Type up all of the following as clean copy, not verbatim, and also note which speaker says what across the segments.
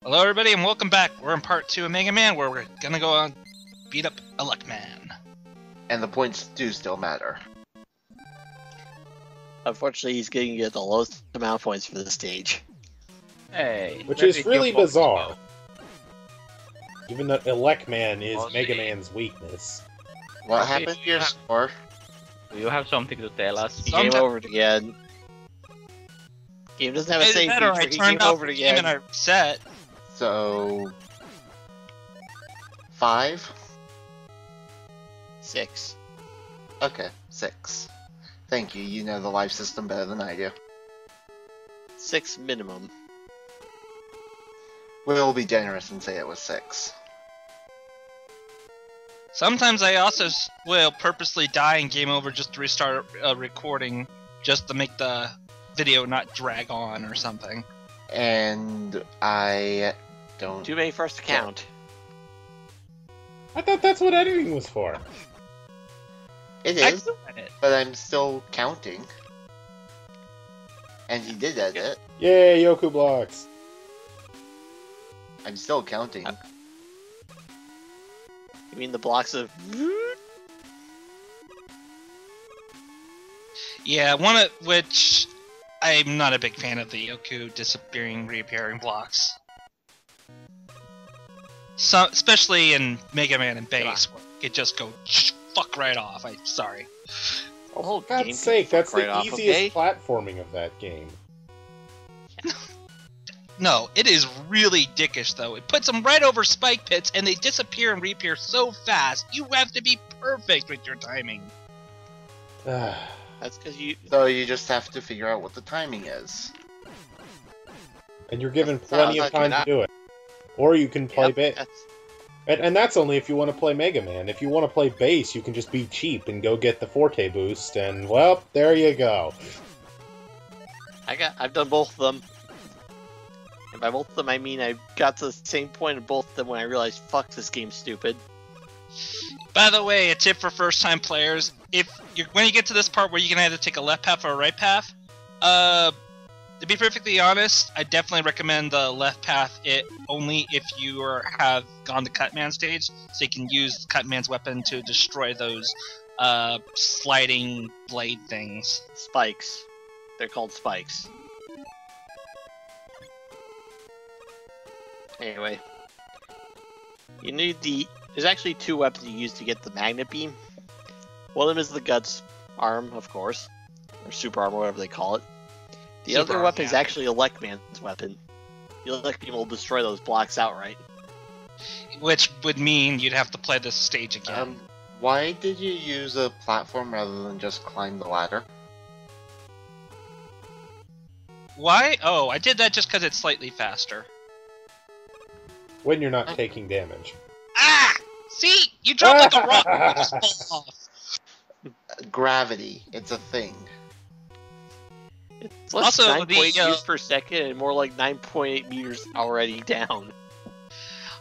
Speaker 1: Hello everybody and welcome back. We're in part 2 of Mega Man where we're gonna go on beat up Megaman.
Speaker 2: And the points do still matter.
Speaker 3: Unfortunately, he's getting you the lowest amount of points for this stage.
Speaker 4: Hey,
Speaker 5: Which is really bizarre. Given that Megaman is Mega Man's weakness.
Speaker 2: What happened to your score?
Speaker 4: Do you have something to tell us?
Speaker 3: He game over it again. Game doesn't have a save feature.
Speaker 1: I turned off the game and I reset.
Speaker 2: So... 5?
Speaker 3: 6.
Speaker 2: Okay, 6. Thank you, you know the life system better than I do.
Speaker 3: 6 minimum.
Speaker 2: We'll be generous and say it was 6.
Speaker 1: Sometimes I also will purposely die in game over just to restart a recording, just to make the video not drag on or something.
Speaker 2: And I don't...
Speaker 3: Too many for us to count.
Speaker 5: I thought that's what editing was for.
Speaker 2: It is, but I'm still counting. And he did edit.
Speaker 5: Yay, Yoku blocks!
Speaker 2: I'm still counting.
Speaker 3: You mean the blocks of...
Speaker 1: Yeah, one of which I'm not a big fan of the Yoku disappearing, reappearing blocks. So, especially in Mega Man and Base, where it just go fuck right off. I'm sorry.
Speaker 5: Oh, for God's sake, that's the easiest platforming of that game.
Speaker 1: No, it is really dickish though. It puts them right over spike pits and they disappear and reappear so fast. You have to be perfect with your timing.
Speaker 3: That's because you...
Speaker 2: So you just have to figure out what the timing is.
Speaker 5: And you're given plenty of time to do it. Or you can play base. And that's only if you want to play Mega Man. If you want to play base, you can just be cheap and go get the Forte boost, and, well, there you go.
Speaker 3: I've done both of them. And by both of them, I mean I got to the same point in both of them when I realized, fuck, this game's stupid.
Speaker 1: By the way, a tip for first-time players: when you get to this part where you can either take a left path or a right path, to be perfectly honest, I definitely recommend the left path. It only if you have gone to Cutman stage, so you can use Cutman's weapon to destroy those sliding blade things.
Speaker 3: Spikes. They're called spikes. Anyway, you need there's actually 2 weapons you use to get the magnet beam. One of them is the guts arm, of course, or super armor, whatever they call it. The other weapon is actually Megaman's weapon. The Elect Beam will destroy those blocks outright.
Speaker 1: Which would mean you'd have to play this stage again.
Speaker 2: Why did you use a platform rather than just climb the ladder?
Speaker 1: Why? Oh, I did that just because it's slightly faster.
Speaker 5: When you're not taking damage.
Speaker 1: Ah! See? You dropped like a rock! Just fall off.
Speaker 2: Gravity. It's a thing.
Speaker 3: It's less
Speaker 1: Also,
Speaker 3: 9.8 meters per second and more like 9.8 meters already down.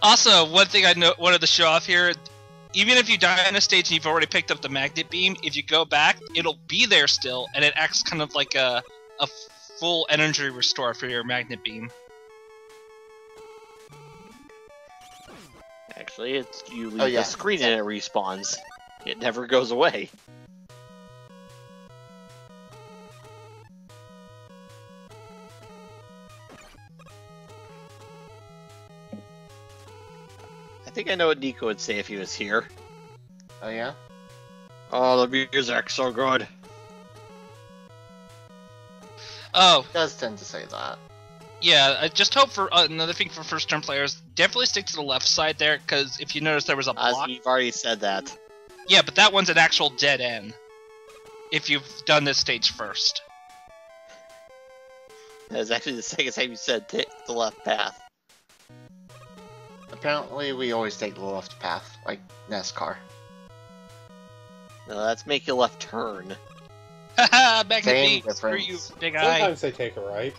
Speaker 1: Also, one thing I wanted to show off here, even if you die on a stage and you've already picked up the magnet beam, if you go back, it'll be there still, and it acts kind of like a full energy restore for your magnet beam.
Speaker 3: Actually, you leave the screen and it respawns. It never goes away. I think I know what Nico would say if he was here.
Speaker 2: Oh yeah?
Speaker 3: Oh, the music's so good.
Speaker 1: Oh.
Speaker 2: He does tend to say that.
Speaker 1: Yeah, I just hope for another thing for first-time players, definitely stick to the left side there, because if you notice there was a block...
Speaker 3: You've already said that.
Speaker 1: Yeah, but that one's an actual dead end. If you've done this stage first.
Speaker 3: That was actually the second time you said take the left path.
Speaker 2: Apparently we always take the left path, like NASCAR.
Speaker 3: No, that's make a left turn.
Speaker 1: Haha, back
Speaker 2: Same
Speaker 1: to me. Screw you, big eye.
Speaker 5: Sometimes they take a right.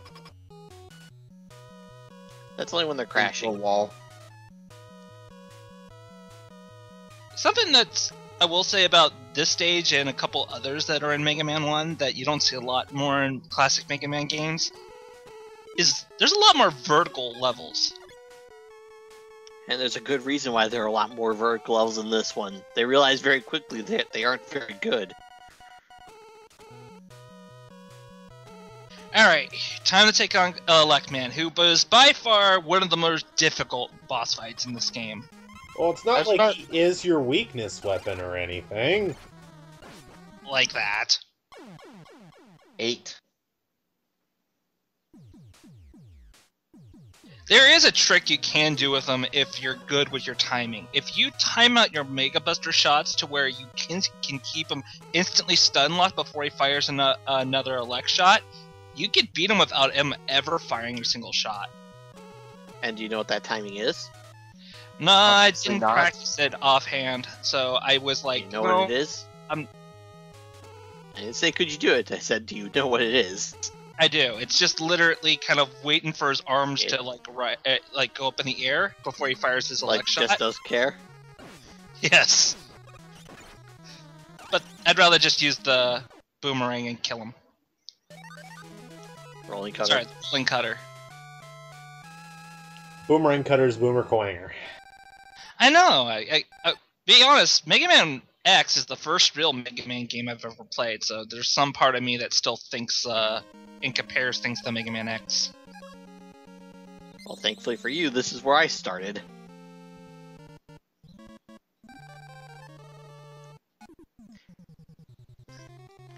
Speaker 3: That's only when they're crashing.
Speaker 2: The wall.
Speaker 1: Something that's I will say about this stage and a couple others that are in Mega Man 1 that you don't see a lot more in classic Mega Man games is there's a lot more vertical levels.
Speaker 3: And there's a good reason why there are a lot more vertical levels in this one. They realize very quickly that they aren't very good.
Speaker 1: Alright, time to take on Electman, who was by far one of the most difficult boss fights in this game.
Speaker 5: Well, it's not like he is your weakness weapon or anything.
Speaker 1: Like that.
Speaker 2: 8.
Speaker 1: There is a trick you can do with them if you're good with your timing. If you time out your Mega Buster shots to where you can keep him instantly stun locked before he fires another Elect shot, you can beat him without him ever firing a single shot. And
Speaker 3: do you know what that timing is?
Speaker 1: No, I didn't practice it offhand, so I was like,
Speaker 3: you know what it is? I didn't say could you do it, I said do you know what it is?
Speaker 1: I do. It's just literally kind of waiting for his arms to like go up in the air before he fires his Elect shot.
Speaker 3: Just does care?
Speaker 1: Yes. But I'd rather just use the boomerang and kill him.
Speaker 3: Rolling cutter.
Speaker 1: Sorry, rolling cutter.
Speaker 5: Boomerang cutter's boomer quanger.
Speaker 1: I know. I be honest, Mega Man X is the first real Mega Man game I've ever played, so there's some part of me that still thinks and compares things to Mega Man X.
Speaker 3: Well, thankfully for you, this is where I started.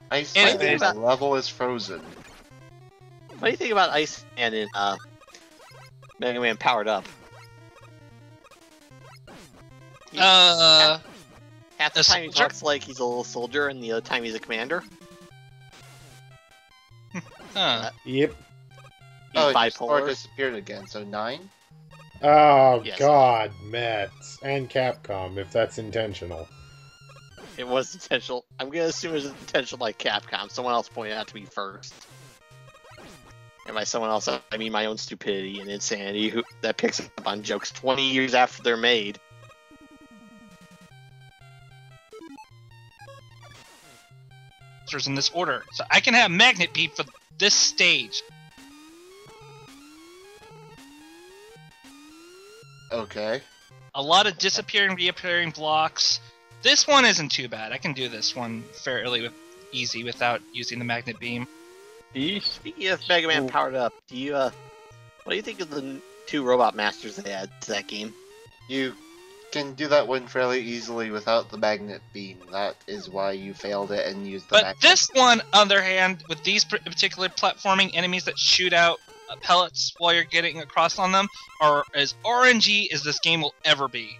Speaker 2: Iceman, the level is frozen.
Speaker 3: What do you think about Iceman in Mega Man Powered Up? Half the time he talks like he's a little soldier, and the other time he's a commander.
Speaker 5: Yep.
Speaker 3: He's bipolar.
Speaker 2: Your disappeared again, so 9?
Speaker 5: Oh,
Speaker 3: yes.
Speaker 5: God, Mets. And Capcom, if that's intentional.
Speaker 3: It was intentional. I'm gonna assume it was intentional by Capcom. Someone else pointed out to me first. And by someone else, I mean my own stupidity and insanity that picks up on jokes 20 years after they're made.
Speaker 1: In this order, so I can have Magnet Beam for this stage.
Speaker 2: Okay.
Speaker 1: A lot of disappearing, reappearing blocks. This one isn't too bad. I can do this one fairly easy without using the Magnet Beam.
Speaker 3: Speaking of Mega Man Powered Up, what do you think of the 2 Robot Masters they added to that game?
Speaker 2: You can do that one fairly easily without the Magnet Beam. That is why you failed it and used the Magnet
Speaker 1: Beam. But this one, on the other hand, with these particular platforming enemies that shoot out pellets while you're getting across on them, are as RNG as this game will ever be.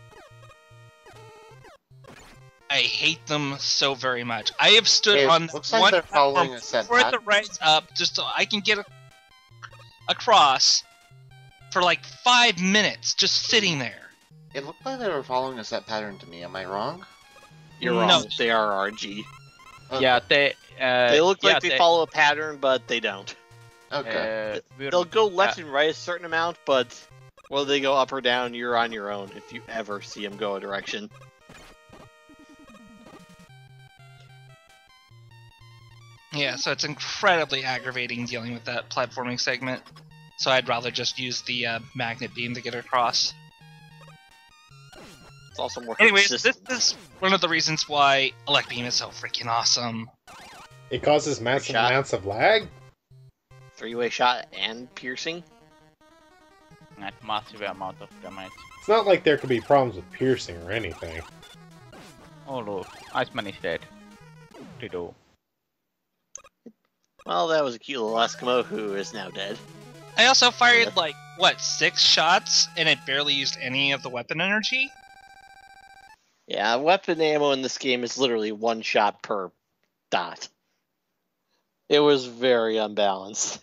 Speaker 1: I hate them so very much. I have stood on
Speaker 2: looks
Speaker 1: one
Speaker 2: like they're following
Speaker 1: platform
Speaker 2: a set
Speaker 1: before the rise up just so I can get across for like 5 minutes just sitting there.
Speaker 2: It looked like they were following a set pattern to me. Am I wrong?
Speaker 3: You're wrong. No. They are RG.
Speaker 2: Okay.
Speaker 4: Yeah,
Speaker 3: they look like they follow a pattern, but they don't.
Speaker 2: Okay.
Speaker 3: They'll go left and right a certain amount, but whether they go up or down, you're on your own if you ever see them go a direction.
Speaker 1: Yeah, so it's incredibly aggravating dealing with that platforming segment. So I'd rather just use the Magnet Beam to get across.
Speaker 3: It's also more
Speaker 1: Anyways,
Speaker 3: consistent.
Speaker 1: this is one of the reasons why Elect Beam is so freaking awesome.
Speaker 5: It causes massive amounts of lag?
Speaker 3: 3-way shot and piercing?
Speaker 4: Not massive amount of damage.
Speaker 5: It's not like there could be problems with piercing or anything.
Speaker 4: Oh look, Iceman is dead. Dido.
Speaker 3: Well, that was a cute little Eskimo who is now dead.
Speaker 1: I also fired, like, what, 6 shots, and it barely used any of the weapon energy?
Speaker 3: Yeah, weapon ammo in this game is literally 1 shot per dot. It was very unbalanced.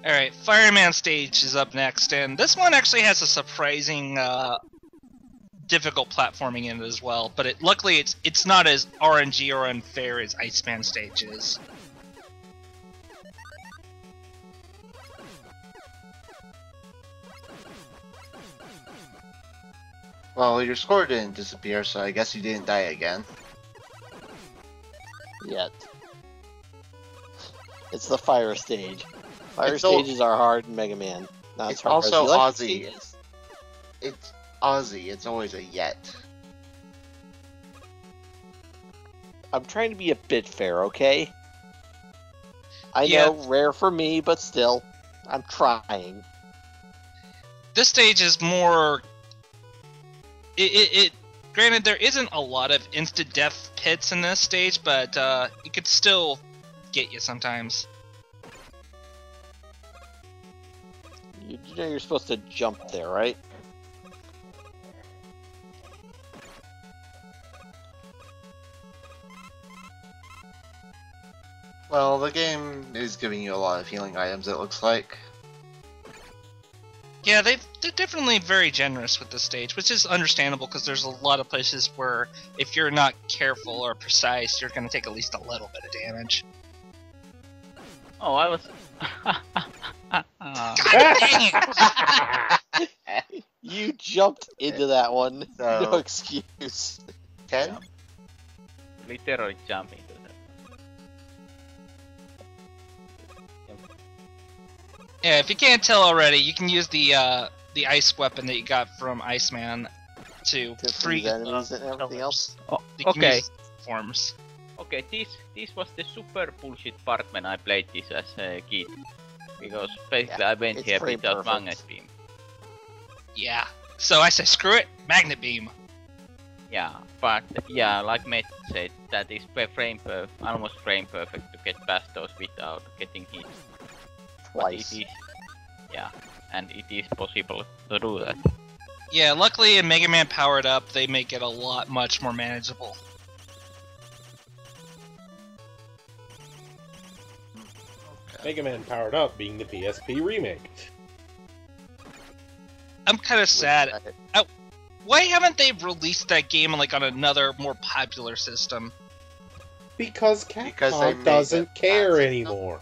Speaker 1: Alright, Fireman stage is up next, and this one actually has a surprising, difficult platforming in it as well, but luckily it's not as RNG or unfair as Iceman stage is.
Speaker 2: Well, your score didn't disappear, so I guess you didn't die again.
Speaker 3: Yet. It's the fire stage. Fire stages are hard in Mega Man. Not
Speaker 2: It's
Speaker 3: as hard as
Speaker 2: also
Speaker 3: the electric
Speaker 2: Aussie.
Speaker 3: stages.
Speaker 2: It's Aussie. It's always a yet.
Speaker 3: I'm trying to be a bit fair, okay? I
Speaker 1: Yeah.
Speaker 3: know, rare for me, but still, I'm trying.
Speaker 1: This stage is more. Granted, there isn't a lot of instant death pits in this stage, but it could still get you sometimes.
Speaker 3: You know you're supposed to jump there, right?
Speaker 2: Well, the game is giving you a lot of healing items, it looks like.
Speaker 1: Yeah, they're definitely very generous with this stage, which is understandable because there's a lot of places where if you're not careful or precise, you're going to take at least a little bit of damage.
Speaker 4: Oh, I was.
Speaker 1: God dang it!
Speaker 3: You jumped into that one.
Speaker 2: So-
Speaker 3: No excuse.
Speaker 2: Ken?
Speaker 4: Literally jumping to that.
Speaker 1: Yeah, if you can't tell already, you can use the ice weapon that you got from Iceman to
Speaker 3: To
Speaker 1: free
Speaker 3: freeze enemies and everything else.
Speaker 4: Oh,
Speaker 1: You can
Speaker 4: okay.
Speaker 1: use forms.
Speaker 4: Okay, this was the super bullshit part when I played this as a kid. Because basically
Speaker 3: Yeah,
Speaker 4: I went
Speaker 3: it's
Speaker 4: here
Speaker 3: frame
Speaker 4: without
Speaker 3: perfect.
Speaker 4: magnet beam.
Speaker 1: Yeah. So I say screw it, magnet beam.
Speaker 4: Yeah, but yeah, like Matt said, that is almost frame perfect to get past those without getting hit. But it
Speaker 3: Twice.
Speaker 4: is, yeah, and it is possible to do that.
Speaker 1: Yeah, luckily in Mega Man Powered Up, they make it a lot much more manageable.
Speaker 5: Mega Man Powered Up being the PSP remake.
Speaker 1: I'm kind of sad. Why haven't they released that game like on another more popular system?
Speaker 5: Because
Speaker 2: Because they
Speaker 5: Capcom
Speaker 2: made
Speaker 5: doesn't
Speaker 2: it
Speaker 5: care
Speaker 2: that
Speaker 5: anymore.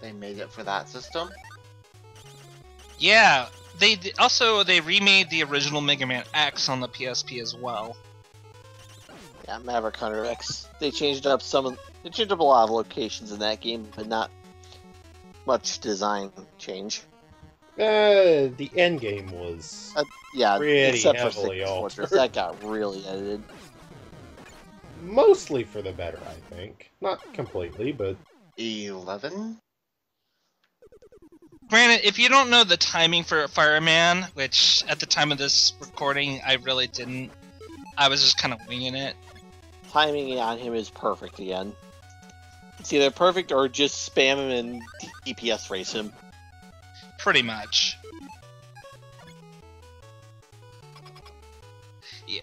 Speaker 2: They made it for that system?
Speaker 1: Yeah, they remade the original Mega Man X on the PSP as well.
Speaker 3: Yeah, Maverick Hunter X. They changed up they changed up a lot of locations in that game, but not much design change.
Speaker 5: The end game was
Speaker 3: Yeah,
Speaker 5: pretty
Speaker 3: except for
Speaker 5: heavily
Speaker 3: Sickness
Speaker 5: altered.
Speaker 3: Fortress, that got really edited.
Speaker 5: Mostly for the better, I think. Not completely, but
Speaker 2: 11?
Speaker 1: Granted, if you don't know the timing for Fireman, which at the time of this recording I really didn't, I was just kind of winging it.
Speaker 3: Timing on him is perfect again. It's either perfect or just spam him and DPS race him.
Speaker 1: Pretty much. Yeah.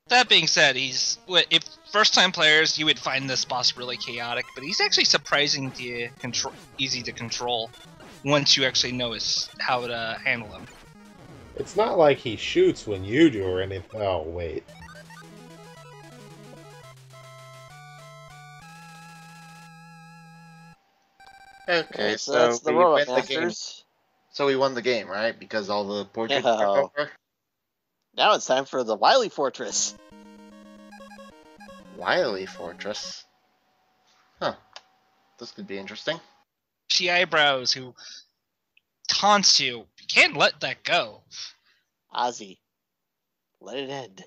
Speaker 1: That being said, if first-time players, you would find this boss really chaotic, but he's actually surprisingly easy to control once you actually know how to handle him.
Speaker 5: it's not like he shoots when you do or anything. Oh, wait.
Speaker 2: Okay,
Speaker 3: so that's the
Speaker 2: we
Speaker 3: Robot
Speaker 2: win the game.
Speaker 3: Masters.
Speaker 2: So we won the game, right? Because all the portraits are
Speaker 3: No.
Speaker 2: over?
Speaker 3: Now it's time for the Wily Fortress.
Speaker 2: Wily Fortress. Huh. This could be interesting.
Speaker 1: She eyebrows who taunts you. You can't let that go.
Speaker 3: Ozzy, let it end.